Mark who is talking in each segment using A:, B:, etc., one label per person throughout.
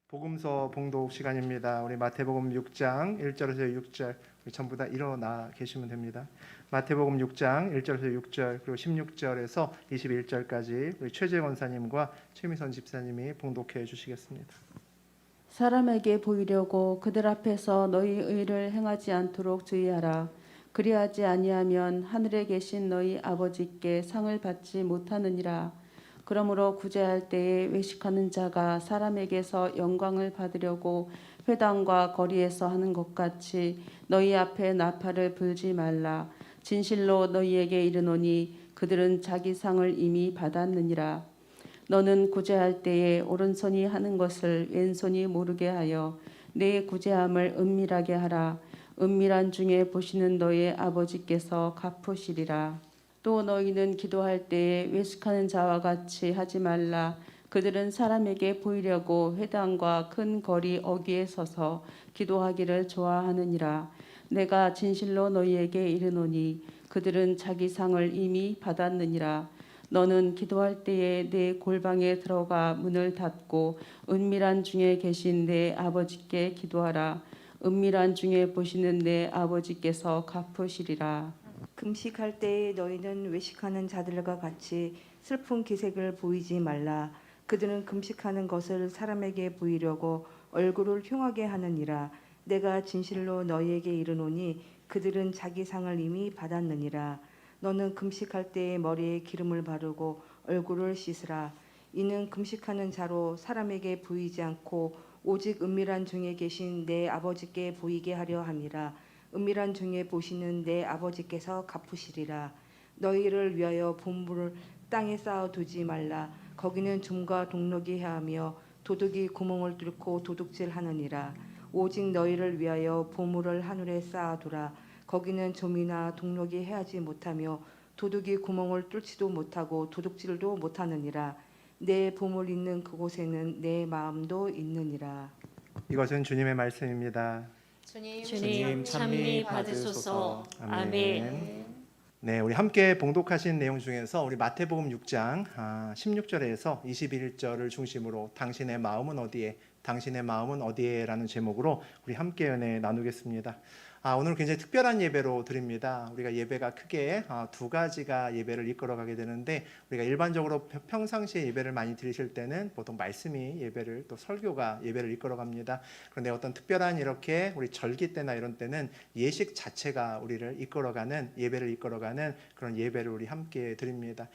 A: 복음서 봉독 시간입니다. 우리 마태복음 6장 1절에서 6절 우리 전부 다 일어나 계시면 됩니다. 마태복음 6장 1절에서 6절 그리고 16절에서 21절까지 우리 최재 권사님과 최미선 집사님이 봉독해 주시겠습니다.
B: 사람에게 보이려고 그들 앞에서 너희 의를 행하지 않도록 주의하라. 그리하지 아니하면 하늘에 계신 너희 아버지께 상을 받지 못하느니라. 그러므로 구제할 때에 외식하는 자가 사람에게서 영광을 받으려고 회당과 거리에서 하는 것 같이 너희 앞에 나팔을 불지 말라. 진실로 너희에게 이르노니 그들은 자기 상을 이미 받았느니라. 너는 구제할 때에 오른손이 하는 것을 왼손이 모르게 하여 내 구제함을 은밀하게 하라. 은밀한 중에 보시는 너의 아버지께서 갚으시리라. 또 너희는 기도할 때에 외식하는 자와 같이 하지 말라. 그들은 사람에게 보이려고 회당과 큰 거리 어귀에 서서 기도하기를 좋아하느니라. 내가 진실로 너희에게 이르노니 그들은 자기 상을 이미 받았느니라. 너는 기도할 때에 내 골방에 들어가 문을 닫고 은밀한 중에 계신 내 아버지께 기도하라. 은밀한 중에 보시는 내 아버지께서 갚으시리라.
C: 금식할 때에 너희는 외식하는 자들과 같이 슬픈 기색을 보이지 말라. 그들은 금식하는 것을 사람에게 보이려고 얼굴을 흉하게 하느니라. 내가 진실로 너희에게 이르노니 그들은 자기 상을 이미 받았느니라. 너는 금식할 때에 머리에 기름을 바르고 얼굴을 씻으라. 이는 금식하는 자로 사람에게 보이지 않고 오직 은밀한 중에 계신 내 아버지께 보이게 하려 함이라. 은밀한 중에 보시는 내 아버지께서 갚으시리라. 너희를 위하여 보물을 땅에 쌓아두지 말라. 거기는 좀과 동록이 해하며 도둑이 구멍을 뚫고 도둑질하느니라. 오직 너희를 위하여 보물을 하늘에 쌓아두라. 거기는 좀이나 동록이 해하지 못하며 도둑이 구멍을 뚫지도 못하고 도둑질도 못하느니라. 내 보물 있는 그곳에는 내 마음도 있느니라.
A: 이것은 주님의 말씀입니다.
D: 주님 찬미 받으소서. 아멘.
A: 네, 우리 함께 봉독하신 내용 중에서 우리 마태복음 6장 16절에서 21절을 중심으로 당신의 마음은 어디에, 당신의 마음은 어디에라는 제목으로 우리 함께 은혜 나누겠습니다. 오늘 굉장히 특별한 예배로 드립니다. 우리가 예배가 크게 두 가지가 예배를 이끌어가게 되는데, 우리가 일반적으로 평상시에 예배를 많이 드리실 때는 보통 말씀이 예배를, 또 설교가 예배를 이끌어갑니다. 그런데 어떤 특별한 이렇게 우리 절기 때나 이런 때는 예식 자체가 우리를 이끌어가는, 예배를 이끌어가는 그런 예배를 우리 함께 드립니다.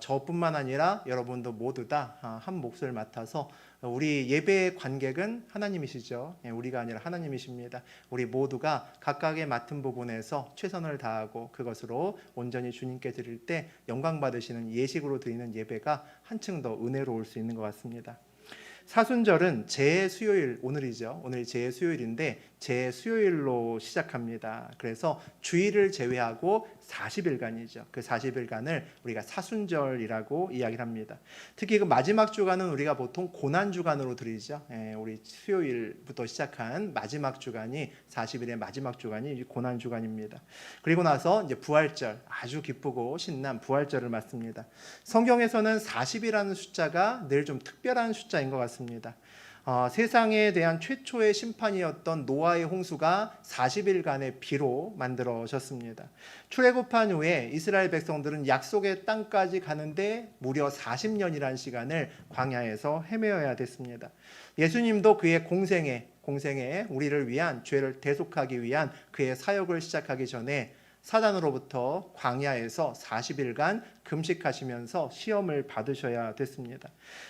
A: 저뿐만 아니라 여러분도 모두 다 한 몫을 맡아서, 우리 예배의 관객은 하나님이시죠. 우리가 아니라 하나님이십니다. 우리 모두가 각각의 맡은 부분에서 최선을 다하고 그것으로 온전히 주님께 드릴 때 영광 받으시는 예식으로 드리는 예배가 한층 더 은혜로울 수 있는 것 같습니다. 사순절은 제수요일, 오늘이죠. 오늘이 제수요일인데 제수요일로 시작합니다. 그래서 주일을 제외하고 40일간이죠. 그 40일간을 우리가 사순절이라고 이야기를 합니다. 특히 그 마지막 주간은 우리가 보통 고난주간으로 드리죠. 우리 수요일부터 시작한 마지막 주간이, 40일의 마지막 주간이 고난주간입니다. 그리고 나서 이제 부활절, 아주 기쁘고 신난 부활절을 맞습니다. 성경에서는 40이라는 숫자가 늘 좀 특별한 숫자인 것 같습니다. 세상에 대한 최초의 심판이었던 노아의 홍수가 40일간의 비로 만들어졌습니다. 출애굽한 후에 이스라엘 백성들은 약속의 땅까지 가는데 무려 40년이라는 시간을 광야에서 헤매어야 됐습니다. 예수님도 그의 공생에 우리를 위한, 죄를 대속하기 위한 그의 사역을 시작하기 전에 사단으로부터 광야에서 40일간 금식하시면서 시험을 받으셔야 됐습니다.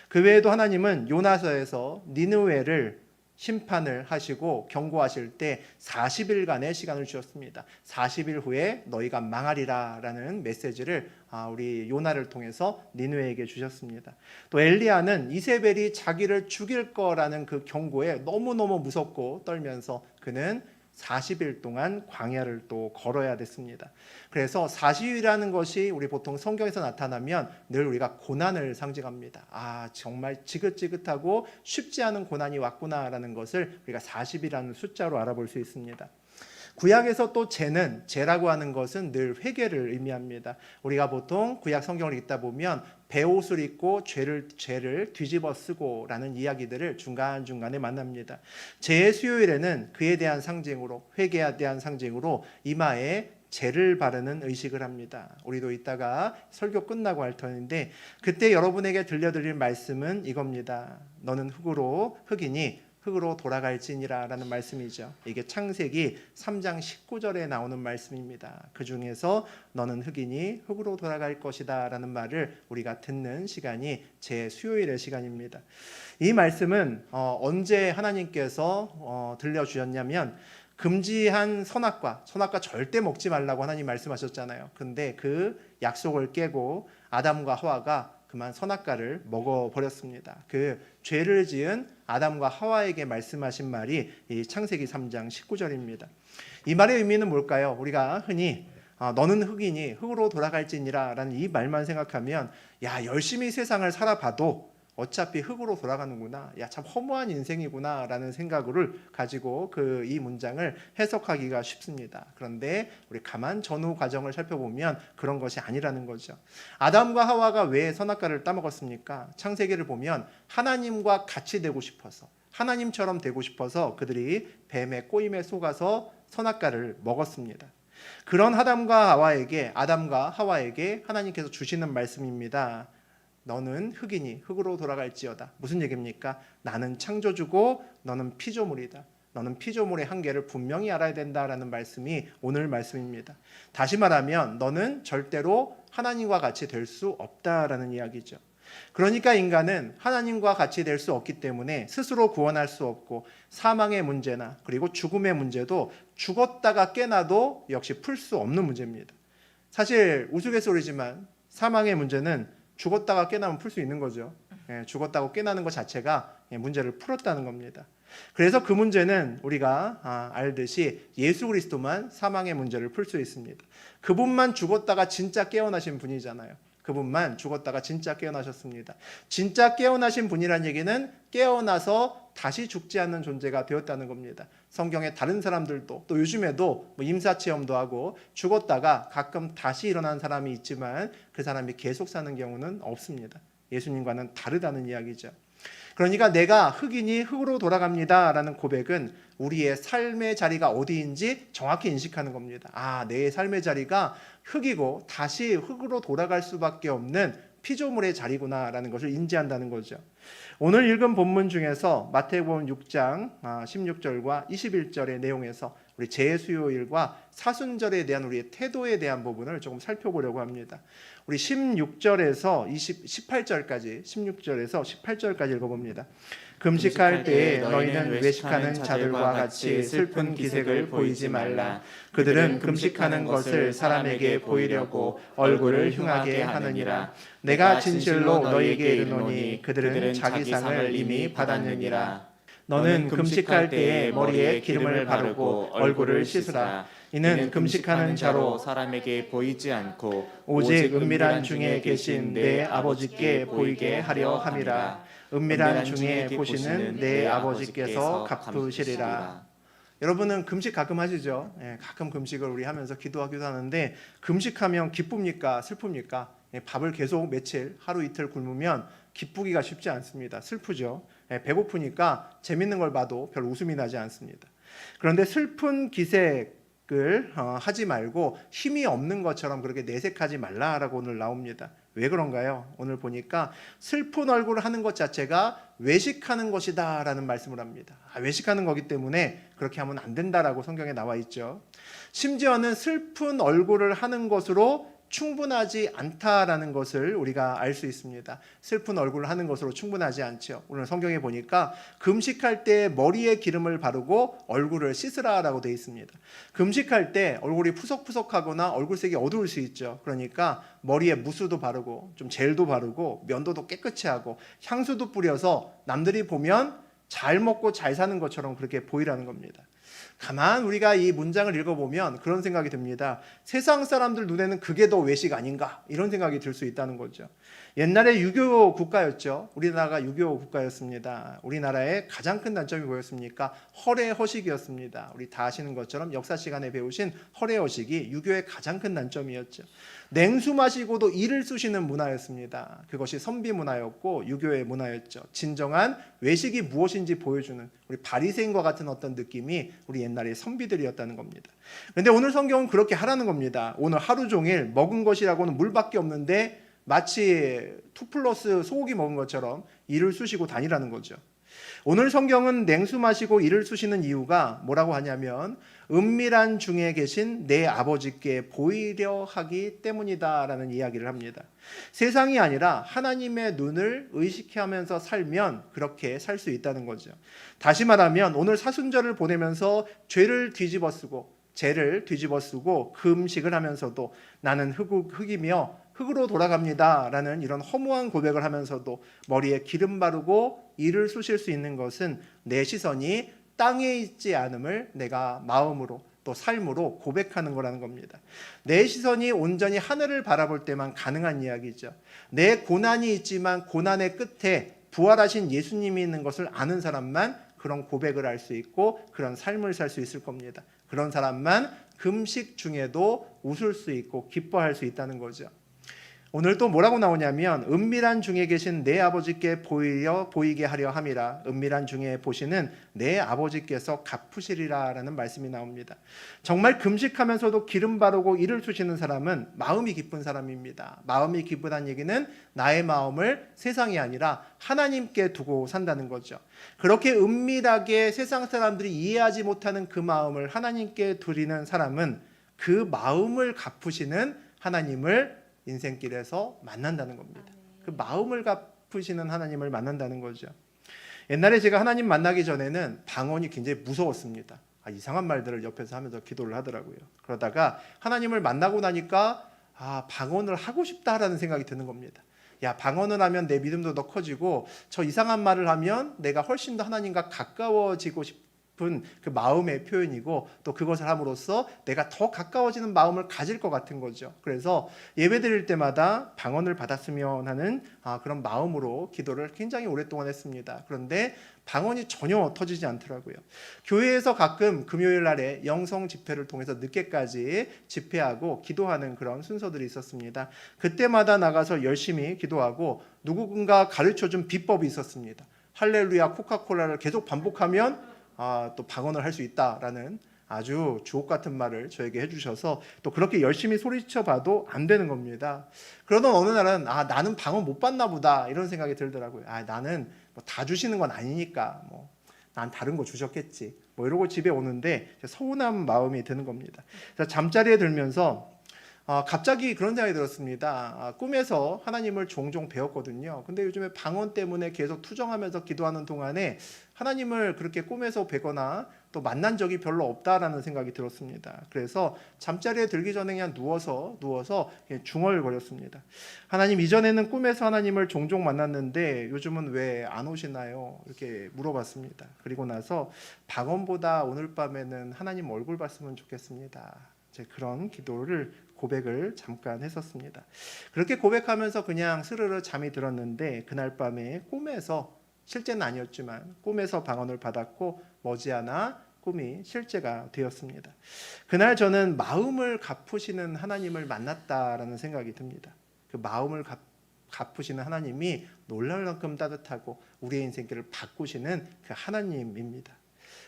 A: 그 외에도 하나님은 요나서에서 니느웨를 심판을 하시고 경고하실 때 40일간의 시간을 주셨습니다. 40일 후에 너희가 망하리라 라는 메시지를 우리 요나를 통해서 니느웨에게 주셨습니다. 또 엘리야는 이세벨이 자기를 죽일 거라는 그 경고에 너무너무 무섭고 떨면서 그는 40일 동안 광야를 또 걸어야 됐습니다. 그래서 40일이라는 것이 우리 보통 성경에서 나타나면 늘 우리가 고난을 상징합니다. 정말 지긋지긋하고 쉽지 않은 고난이 왔구나라는 것을 우리가 40이라는 숫자로 알아볼 수 있습니다. 구약에서 또 죄라고 하는 것은 늘 회개를 의미합니다. 우리가 보통 구약 성경을 읽다 보면 베옷을 입고 죄를 뒤집어 쓰고라는 이야기들을 중간중간에 만납니다. 죄의 수요일에는 그에 대한 상징으로, 회개에 대한 상징으로 이마에 죄를 바르는 의식을 합니다. 우리도 이따가 설교 끝나고 할 터인데 그때 여러분에게 들려드릴 말씀은 이겁니다. 너는 흙이니 흙으로 돌아갈지니라 라는 말씀이죠. 이게 창세기 3장 19절에 나오는 말씀입니다. 그 중에서 너는 흙이니 흙으로 돌아갈 것이다 라는 말을 우리가 듣는 시간이 제 수요일의 시간입니다. 이 말씀은 언제 하나님께서 들려주셨냐면 금지한 선악과 절대 먹지 말라고 하나님 말씀하셨잖아요. 근데 그 약속을 깨고 아담과 하와가 그만 선악과를 먹어버렸습니다. 그 죄를 지은 아담과 하와에게 말씀하신 말이 이 창세기 3장 19절입니다. 이 말의 의미는 뭘까요? 우리가 흔히 너는 흙이니 흙으로 돌아갈지니라 라는 이 말만 생각하면 야, 열심히 세상을 살아봐도 어차피 흙으로 돌아가는구나. 야, 참 허무한 인생이구나 라는 생각을 가지고 이 문장을 해석하기가 쉽습니다. 그런데 우리 가만 전후 과정을 살펴보면 그런 것이 아니라는 거죠. 아담과 하와가 왜 선악과를 따먹었습니까? 창세기를 보면 하나님과 같이 되고 싶어서, 하나님처럼 되고 싶어서 그들이 뱀의 꼬임에 속아서 선악과를 먹었습니다. 그런 아담과 하와에게 하나님께서 주시는 말씀입니다. 너는 흙이니 흙으로 돌아갈지어다. 무슨 얘기입니까? 나는 창조주고 너는 피조물이다. 너는 피조물의 한계를 분명히 알아야 된다라는 말씀이 오늘 말씀입니다. 다시 말하면 너는 절대로 하나님과 같이 될 수 없다라는 이야기죠. 그러니까 인간은 하나님과 같이 될 수 없기 때문에 스스로 구원할 수 없고 사망의 문제나 그리고 죽음의 문제도 죽었다가 깨나도 역시 풀 수 없는 문제입니다. 사실 우스갯소리지만 사망의 문제는 죽었다가 깨나면 풀 수 있는 거죠. 죽었다고 깨나는 것 자체가 문제를 풀었다는 겁니다. 그래서 그 문제는 우리가 알듯이 예수 그리스도만 사망의 문제를 풀 수 있습니다. 그분만 죽었다가 진짜 깨어나신 분이잖아요. 그분만 죽었다가 진짜 깨어나셨습니다. 진짜 깨어나신 분이란 얘기는 깨어나서 다시 죽지 않는 존재가 되었다는 겁니다. 성경에 다른 사람들도 또 요즘에도 임사체험도 하고 죽었다가 가끔 다시 일어난 사람이 있지만 그 사람이 계속 사는 경우는 없습니다. 예수님과는 다르다는 이야기죠. 그러니까 내가 흙이니 흙으로 돌아갑니다 라는 고백은 우리의 삶의 자리가 어디인지 정확히 인식하는 겁니다. 내 삶의 자리가 흙이고 다시 흙으로 돌아갈 수밖에 없는 피조물의 자리구나 라는 것을 인지한다는 거죠. 오늘 읽은 본문 중에서 마태복음 6장 16절과 21절의 내용에서 우리 재수요일과 사순절에 대한 우리의 태도에 대한 부분을 조금 살펴보려고 합니다. 우리 16절에서 18절까지 읽어봅니다. 금식할 때에 너희는 외식하는 자들과 같이 슬픈 기색을 보이지 말라. 그들은 금식하는 것을 사람에게 보이려고 얼굴을 흉하게 하느니라. 내가 진실로 너희에게 이르노니 그들은 자기 상을 이미 받았느니라. 너는 금식할 때에 머리에 기름을 바르고 얼굴을 씻으라. 이는 금식하는 자로
E: 사람에게 보이지 않고
A: 오직 은밀한 중에 계신 내 아버지께 보이게 하려 함이라. 은밀한 중에 보시는 내 아버지께서 갚으시리라. 여러분은 금식 가끔 하시죠? 가끔 금식을 우리 하면서 기도하기도 하는데 금식하면 기쁩니까? 슬픕니까? 밥을 계속 며칠, 하루 이틀 굶으면 기쁘기가 쉽지 않습니다. 슬프죠. 배고프니까 재밌는 걸 봐도 별 웃음이 나지 않습니다. 그런데 슬픈 기색을 하지 말고 힘이 없는 것처럼 그렇게 내색하지 말라라고 오늘 나옵니다. 왜 그런가요? 오늘 보니까 슬픈 얼굴을 하는 것 자체가 외식하는 것이다 라는 말씀을 합니다. 외식하는 거기 때문에 그렇게 하면 안 된다라고 성경에 나와 있죠. 심지어는 슬픈 얼굴을 하는 것으로 충분하지 않다라는 것을 우리가 알 수 있습니다. 슬픈 얼굴을 하는 것으로 충분하지 않죠. 오늘 성경에 보니까 금식할 때 머리에 기름을 바르고 얼굴을 씻으라라고 되어 있습니다. 금식할 때 얼굴이 푸석푸석하거나 얼굴색이 어두울 수 있죠. 그러니까 머리에 무스도 바르고 좀 젤도 바르고 면도도 깨끗이 하고 향수도 뿌려서 남들이 보면 잘 먹고 잘 사는 것처럼 그렇게 보이라는 겁니다. 가만 우리가 이 문장을 읽어보면 그런 생각이 듭니다. 세상 사람들 눈에는 그게 더 외식 아닌가 이런 생각이 들 수 있다는 거죠. 옛날에 유교 국가였죠. 우리나라가 유교 국가였습니다. 우리나라의 가장 큰 단점이 뭐였습니까? 허례허식이었습니다. 우리 다 아시는 것처럼 역사 시간에 배우신 허례허식이 유교의 가장 큰 단점이었죠. 냉수 마시고도 이를 쑤시는 문화였습니다. 그것이 선비 문화였고 유교의 문화였죠. 진정한 외식이 무엇인지 보여주는 우리 바리새인과 같은 어떤 느낌이 우리 옛날의 선비들이었다는 겁니다. 그런데 오늘 성경은 그렇게 하라는 겁니다. 오늘 하루 종일 먹은 것이라고는 물밖에 없는데 마치 2+ 소고기 먹은 것처럼 이를 쑤시고 다니라는 거죠. 오늘 성경은 냉수 마시고 이를 쑤시는 이유가 뭐라고 하냐면 은밀한 중에 계신 내 아버지께 보이려 하기 때문이다라는 이야기를 합니다. 세상이 아니라 하나님의 눈을 의식하면서 살면 그렇게 살 수 있다는 거죠. 다시 말하면 오늘 사순절을 보내면서 죄를 뒤집어쓰고 죄를 뒤집어쓰고 금식을 하면서도 나는 흙이며 흙으로 돌아갑니다 라는 이런 허무한 고백을 하면서도 머리에 기름 바르고 이를 쑤실 수 있는 것은 내 시선이 땅에 있지 않음을 내가 마음으로 또 삶으로 고백하는 거라는 겁니다. 내 시선이 온전히 하늘을 바라볼 때만 가능한 이야기죠. 내 고난이 있지만 고난의 끝에 부활하신 예수님이 있는 것을 아는 사람만 그런 고백을 할 수 있고 그런 삶을 살 수 있을 겁니다. 그런 사람만 금식 중에도 웃을 수 있고 기뻐할 수 있다는 거죠. 오늘 또 뭐라고 나오냐면 은밀한 중에 계신 내 아버지께 보이게 하려 함이라. 은밀한 중에 보시는 내 아버지께서 갚으시리라 라는 말씀이 나옵니다. 정말 금식하면서도 기름 바르고 이를 쑤시는 사람은 마음이 기쁜 사람입니다. 마음이 기쁘다는 얘기는 나의 마음을 세상이 아니라 하나님께 두고 산다는 거죠. 그렇게 은밀하게 세상 사람들이 이해하지 못하는 그 마음을 하나님께 드리는 사람은 그 마음을 갚으시는 하나님을 인생길에서 만난다는 겁니다. 그 마음을 갚으시는 하나님을 만난다는 거죠. 옛날에 제가 하나님 만나기 전에는 방언이 굉장히 무서웠습니다. 이상한 말들을 옆에서 하면서 기도를 하더라고요. 그러다가 하나님을 만나고 나니까 방언을 하고 싶다라는 생각이 드는 겁니다. 야, 방언을 하면 내 믿음도 더 커지고 저 이상한 말을 하면 내가 훨씬 더 하나님과 가까워지고 싶은 그 마음의 표현이고 또 그것을 함으로써 내가 더 가까워지는 마음을 가질 것 같은 거죠. 그래서 예배 드릴 때마다 방언을 받았으면 하는 그런 마음으로 기도를 굉장히 오랫동안 했습니다. 그런데 방언이 전혀 터지지 않더라고요. 교회에서 가끔 금요일 날에 영성 집회를 통해서 늦게까지 집회하고 기도하는 그런 순서들이 있었습니다. 그때마다 나가서 열심히 기도하고 누군가 가르쳐준 비법이 있었습니다. 할렐루야 코카콜라를 계속 반복하면 또 방언을 할 수 있다라는 아주 주옥 같은 말을 저에게 해주셔서 또 그렇게 열심히 소리쳐봐도 안 되는 겁니다. 그러던 어느 날은 나는 방언 못 받나 보다 이런 생각이 들더라고요. 나는 뭐 다 주시는 건 아니니까 난 다른 거 주셨겠지 이러고 집에 오는데 서운한 마음이 드는 겁니다. 그래서 잠자리에 들면서 갑자기 그런 생각이 들었습니다. 꿈에서 하나님을 종종 배웠거든요. 근데 요즘에 방언 때문에 계속 투정하면서 기도하는 동안에 하나님을 그렇게 꿈에서 뵈거나 또 만난 적이 별로 없다라는 생각이 들었습니다. 그래서 잠자리에 들기 전에 그냥 누워서 그냥 중얼거렸습니다. 하나님, 이전에는 꿈에서 하나님을 종종 만났는데 요즘은 왜 안 오시나요? 이렇게 물어봤습니다. 그리고 나서 방언보다 오늘 밤에는 하나님 얼굴 봤으면 좋겠습니다. 그런 고백을 잠깐 했었습니다. 그렇게 고백하면서 그냥 스르르 잠이 들었는데 그날 밤에 꿈에서, 실제는 아니었지만 꿈에서 방언을 받았고 머지않아 꿈이 실제가 되었습니다. 그날 저는 마음을 갚으시는 하나님을 만났다라는 생각이 듭니다. 그 마음을 갚으시는 하나님이 놀랄 만큼 따뜻하고 우리의 인생길을 바꾸시는 그 하나님입니다.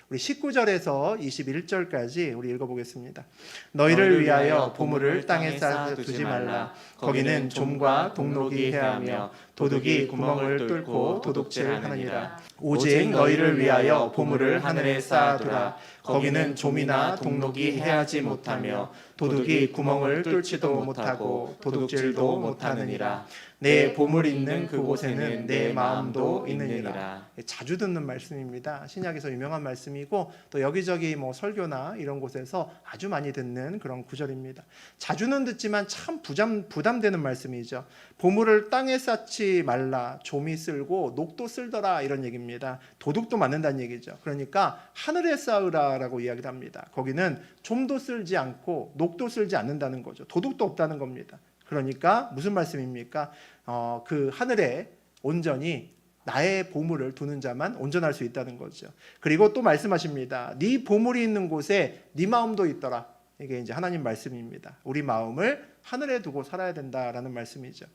A: 우리 19절에서 21절까지 우리 읽어보겠습니다. 너희를 위하여 보물을 땅에 쌓아두지 말라. 거기는 좀과 동록이 해하며 도둑이 구멍을 뚫고 도둑질하느니라. 오직 너희를 위하여 보물을 하늘에 쌓아두라. 거기는 좀이나 동록이 해하지 못하며 도둑이 구멍을 뚫지도 못하고 도둑질도 못하느니라. 내 보물 있는 그곳에는 내 마음도 있느니라. 자주 듣는 말씀입니다. 신약에서 유명한 말씀이고 또 여기저기 설교나 이런 곳에서 아주 많이 듣는 그런 구절입니다. 자주는 듣지만 참 부담되는 말씀이죠. 보물을 땅에 쌓지 쓰지 말라. 좀이 쓸고 녹도 쓸더라 이런 얘기입니다. 도둑도 맞는다는 얘기죠. 그러니까 하늘에 쌓으라라고 이야기를 합니다. 거기는 좀도 쓸지 않고 녹도 쓸지 않는다는 거죠. 도둑도 없다는 겁니다. 그러니까 무슨 말씀입니까? 그 하늘에 온전히 나의 보물을 두는 자만 온전할 수 있다는 거죠. 그리고 또 말씀하십니다. 네 보물이 있는 곳에 네 마음도 있더라. 이게 이제 하나님 말씀입니다. 우리 마음을 하늘에 두고 살아야 된다라는 말씀이죠.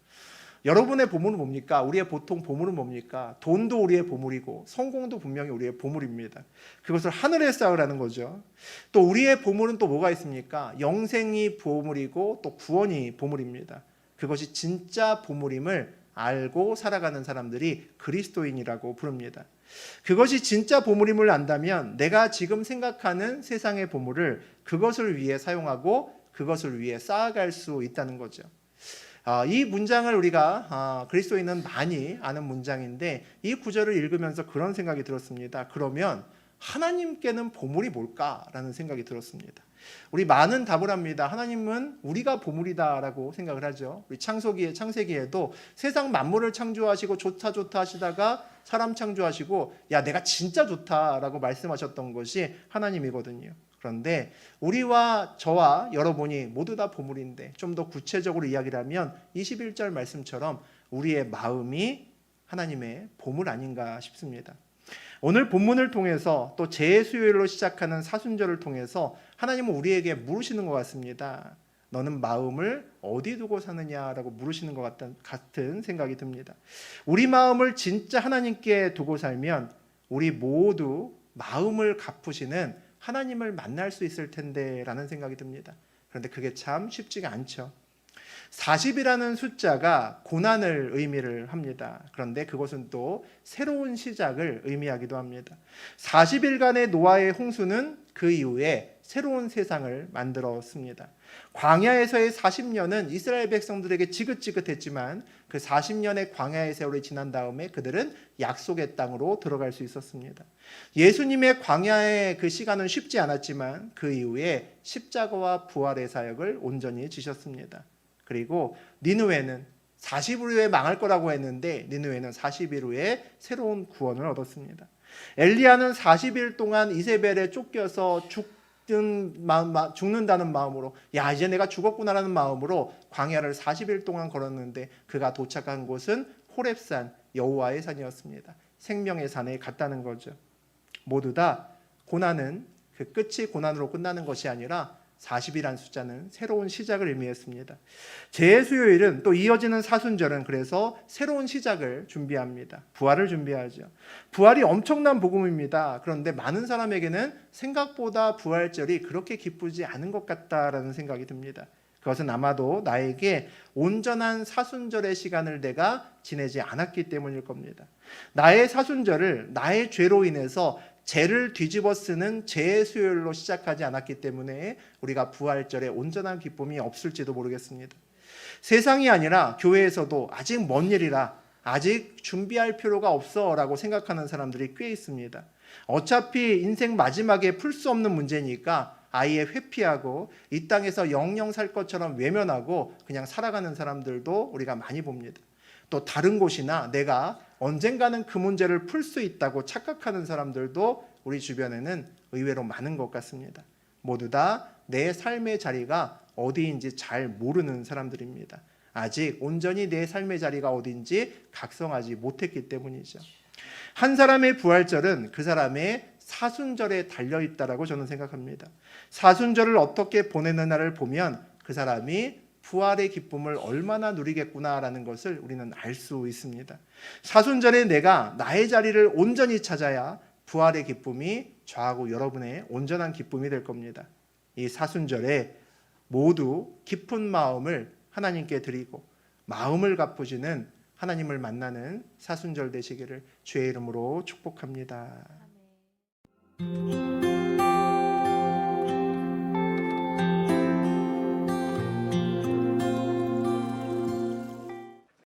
A: 여러분의 보물은 뭡니까? 우리의 보통 보물은 뭡니까? 돈도 우리의 보물이고 성공도 분명히 우리의 보물입니다. 그것을 하늘에 쌓으라는 거죠. 또 우리의 보물은 또 뭐가 있습니까? 영생이 보물이고 또 구원이 보물입니다. 그것이 진짜 보물임을 알고 살아가는 사람들이 그리스도인이라고 부릅니다. 그것이 진짜 보물임을 안다면 내가 지금 생각하는 세상의 보물을 그것을 위해 사용하고 그것을 위해 쌓아갈 수 있다는 거죠. 이 문장을 우리가 그리스도인은 많이 아는 문장인데 이 구절을 읽으면서 그런 생각이 들었습니다. 그러면 하나님께는 보물이 뭘까라는 생각이 들었습니다. 우리 많은 답을 합니다. 하나님은 우리가 보물이다라고 생각을 하죠. 우리 창세기에도 세상 만물을 창조하시고 좋다 하시다가 사람 창조하시고 야 내가 진짜 좋다라고 말씀하셨던 것이 하나님이거든요. 그런데 우리와 저와 여러분이 모두 다 보물인데 좀 더 구체적으로 이야기를 하면 21절 말씀처럼 우리의 마음이 하나님의 보물 아닌가 싶습니다. 오늘 본문을 통해서 또 재수요일로 시작하는 사순절을 통해서 하나님은 우리에게 물으시는 것 같습니다. 너는 마음을 어디 두고 사느냐라고 물으시는 것 같은 생각이 듭니다. 우리 마음을 진짜 하나님께 두고 살면 우리 모두 마음을 갚으시는 하나님을 만날 수 있을 텐데 라는 생각이 듭니다. 그런데 그게 참 쉽지가 않죠. 40이라는 숫자가 고난을 의미를 합니다. 그런데 그것은 또 새로운 시작을 의미하기도 합니다. 40일간의 노아의 홍수는 그 이후에 새로운 세상을 만들었습니다. 광야에서의 40년은 이스라엘 백성들에게 지긋지긋했지만 그 40년의 광야의 세월이 지난 다음에 그들은 약속의 땅으로 들어갈 수 있었습니다. 예수님의 광야의 그 시간은 쉽지 않았지만 그 이후에 십자가와 부활의 사역을 온전히 지셨습니다. 그리고 니느웨는 40일 후에 망할 거라고 했는데 니느웨는 40일 후에 새로운 구원을 얻었습니다. 엘리야는 40일 동안 이세벨에 쫓겨서 죽는다는 마음으로 야 이제 내가 죽었구나라는 마음으로 광야를 40일 동안 걸었는데 그가 도착한 곳은 호렙산 여호와의 산이었습니다. 생명의 산에 갔다는 거죠. 모두 다 고난은 그 끝이 고난으로 끝나는 것이 아니라 40이라는 숫자는 새로운 시작을 의미했습니다. 재수요일은 또 이어지는 사순절은 그래서 새로운 시작을 준비합니다. 부활을 준비하죠. 부활이 엄청난 복음입니다. 그런데 많은 사람에게는 생각보다 부활절이 그렇게 기쁘지 않은 것 같다라는 생각이 듭니다. 그것은 아마도 나에게 온전한 사순절의 시간을 내가 지내지 않았기 때문일 겁니다. 나의 사순절을 나의 죄로 인해서 죄를 뒤집어 쓰는 죄의 수요일로 시작하지 않았기 때문에 우리가 부활절에 온전한 기쁨이 없을지도 모르겠습니다. 세상이 아니라 교회에서도 아직 먼 일이라 아직 준비할 필요가 없어 라고 생각하는 사람들이 꽤 있습니다. 어차피 인생 마지막에 풀 수 없는 문제니까 아예 회피하고 이 땅에서 영영 살 것처럼 외면하고 그냥 살아가는 사람들도 우리가 많이 봅니다. 또 다른 곳이나 내가 언젠가는 그 문제를 풀 수 있다고 착각하는 사람들도 우리 주변에는 의외로 많은 것 같습니다. 모두 다 내 삶의 자리가 어디인지 잘 모르는 사람들입니다. 아직 온전히 내 삶의 자리가 어디인지 각성하지 못했기 때문이죠. 한 사람의 부활절은 그 사람의 사순절에 달려있다라고 저는 생각합니다. 사순절을 어떻게 보내느냐를 보면 그 사람이 부활의 기쁨을 얼마나 누리겠구나라는 것을 우리는 알 수 있습니다. 사순절에 내가 나의 자리를 온전히 찾아야 부활의 기쁨이 저하고 여러분의 온전한 기쁨이 될 겁니다. 이 사순절에 모두 깊은 마음을 하나님께 드리고 마음을 갚으시는 하나님을 만나는 사순절 되시기를 주의 이름으로 축복합니다.
D: 아멘.